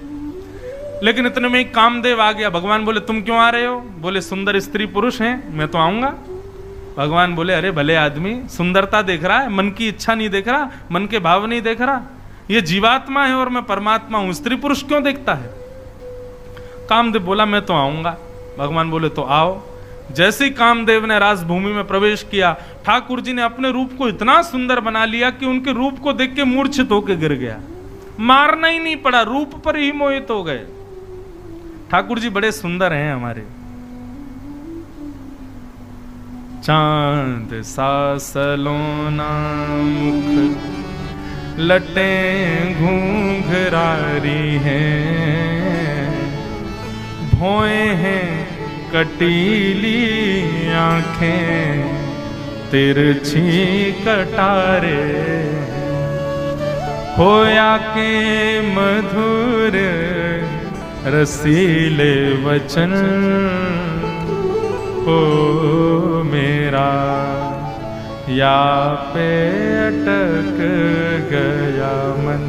लेकिन इतने में एक कामदेव आ गया। भगवान बोले तुम क्यों आ रहे हो। बोले सुंदर स्त्री पुरुष हैं, मैं तो आऊंगा। भगवान बोले अरे भले आदमी, सुंदरता देख रहा है, मन की इच्छा नहीं देख रहा, मन के भाव नहीं देख रहा। ये जीवात्मा है और मैं परमात्मा हूं, स्त्री पुरुष क्यों देखता है। कामदेव बोला मैं तो आऊंगा। भगवान बोले तो आओ। जैसे ही कामदेव ने राजभूमि में प्रवेश किया, ठाकुर जी ने अपने रूप को इतना सुंदर बना लिया कि उनके रूप को देख के मूर्छित होकर गिर गया। मारना ही नहीं पड़ा, रूप पर ही मोहित हो गए। ठाकुर जी बड़े सुंदर हैं हमारे। चांद सा सलोना मुख लटे घूंघरारी हैं, भोए हैं कटीली आंखें तिरछी कटारे, होया के मधुर रसीले वचन, हो मेरा या पे अटक गया मन।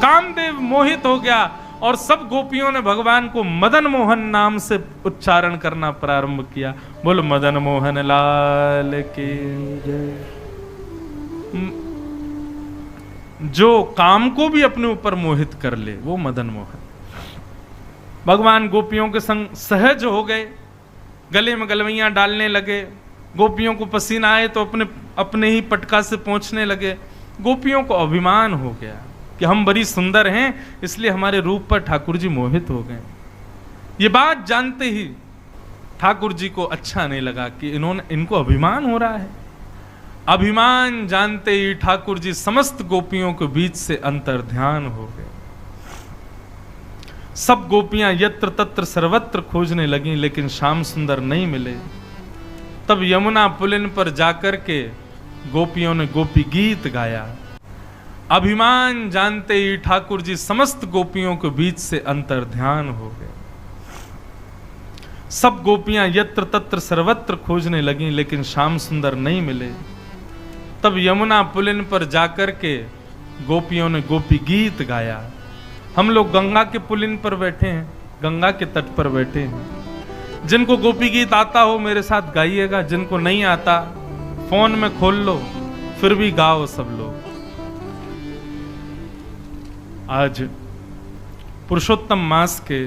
कामदेव मोहित हो गया और सब गोपियों ने भगवान को मदन मोहन नाम से उच्चारण करना प्रारंभ किया। बोलो मदन मोहन लाल की जय। जो काम को भी अपने ऊपर मोहित कर ले वो मदन मोहन। भगवान गोपियों के संग सहज हो गए, गले में गलवैयां डालने लगे। गोपियों को पसीना आए तो अपने ही पटका से पोंछने लगे। गोपियों को अभिमान हो गया कि हम बड़ी सुंदर हैं, इसलिए हमारे रूप पर ठाकुर जी मोहित हो गए। ये बात जानते ही ठाकुर जी को अच्छा नहीं लगा कि इनको अभिमान हो रहा है। अभिमान जानते ही ठाकुर जी समस्त गोपियों के बीच से अंतर ध्यान हो गए। सब गोपियां यत्र तत्र सर्वत्र खोजने लगी, लेकिन श्याम सुंदर नहीं मिले। तब यमुना पुलिन पर जाकर के गोपियों ने गोपी गीत गाया। अभिमान जानते ही ठाकुर जी समस्त गोपियों के बीच से अंतर ध्यान हो गए। सब गोपियां यत्र तत्र सर्वत्र खोजने लगी, लेकिन श्याम सुंदर नहीं मिले। तब यमुना पुलिन पर जाकर के गोपियों ने गोपी गीत गाया। हम लोग गंगा के पुलिन पर बैठे हैं, गंगा के तट पर बैठे हैं। जिनको गोपी गीत आता हो मेरे साथ गाइएगा, जिनको नहीं आता फोन में खोल लो, फिर भी गाओ सब लोग। आज पुरुषोत्तम मास के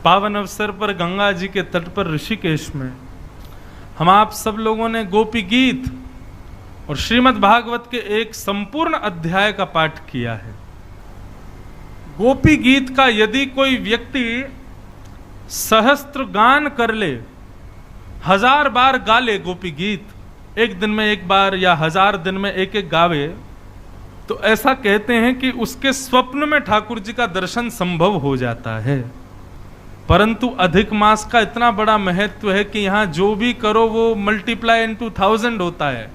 पावन अवसर पर गंगा जी के तट पर ऋषिकेश में हम आप सब लोगों ने गोपी गीत और श्रीमद् भागवत के एक संपूर्ण अध्याय का पाठ किया है। गोपी गीत का यदि कोई व्यक्ति सहस्त्र गान कर ले, 1000 बार गा ले गोपी गीत, एक दिन में एक बार या 1000 दिन में एक एक गावे, तो ऐसा कहते हैं कि उसके स्वप्न में ठाकुर जी का दर्शन संभव हो जाता है। परंतु अधिक मास का इतना बड़ा महत्व है कि यहां जो भी करो वो मल्टीप्लाई इनटू 1000 होता है।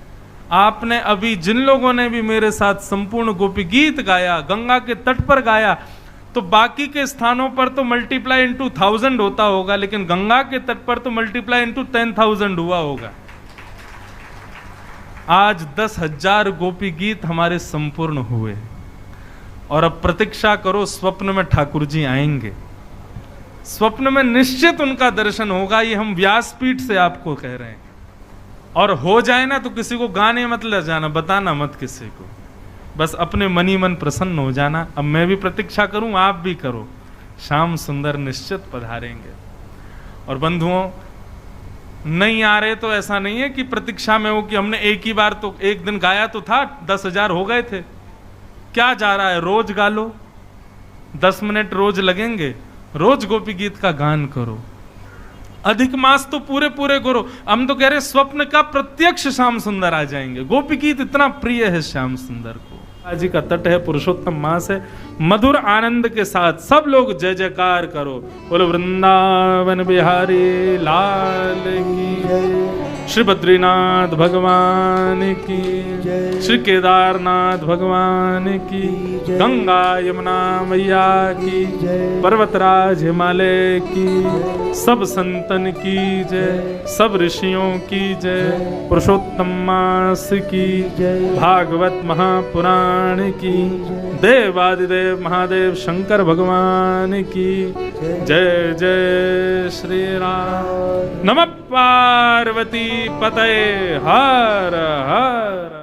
आपने अभी जिन लोगों ने भी मेरे साथ संपूर्ण गोपी गीत गाया, गंगा के तट पर गाया, तो बाकी के स्थानों पर तो मल्टीप्लाई इनटू 1000 होता होगा, लेकिन गंगा के तट पर तो मल्टीप्लाई इनटू 10,000 हुआ होगा। आज 10,000 गोपी गीत हमारे संपूर्ण हुए और अब प्रतीक्षा करो, स्वप्न में ठाकुर जी आएंगे, स्वप्न में निश्चित उनका दर्शन होगा। ये हम व्यासपीठ से आपको कह रहे हैं। और हो जाए ना तो किसी को गाने मत ले जाना, बताना मत किसी को, बस अपने मन ही मन प्रसन्न हो जाना। अब मैं भी प्रतीक्षा करूं, आप भी करो, श्याम सुंदर निश्चित पधारेंगे। और बंधुओं, नहीं आ रहे तो ऐसा नहीं है कि प्रतीक्षा में हो कि हमने एक ही बार तो एक दिन गाया तो था, 10,000 हो गए थे, क्या जा रहा है, रोज गा लो, 10 मिनट रोज लगेंगे, रोज गोपी गीत का गान करो। अधिक मास तो पूरे पूरे करो। हम तो कह रहे स्वप्न का प्रत्यक्ष श्याम सुंदर आ जाएंगे। गोपी गीत इतना प्रिय है श्याम सुंदर को। आज का तट है, पुरुषोत्तम मास है, मधुर आनंद के साथ सब लोग जय जयकार करो। बोलो वृंदावन बिहारी लाल की, श्री बद्रीनाथ भगवान की, श्री केदारनाथ भगवान की, गंगा यमुना मैया की, पर्वतराज हिमालय की, सब संतन की जय, सब ऋषियों की जय, पुरुषोत्तम मास की जय, भागवत महापुराण की, देवादिदेव महादेव शंकर भगवान की जय। जय श्री राम। नमः पार्वती पतये हर हर।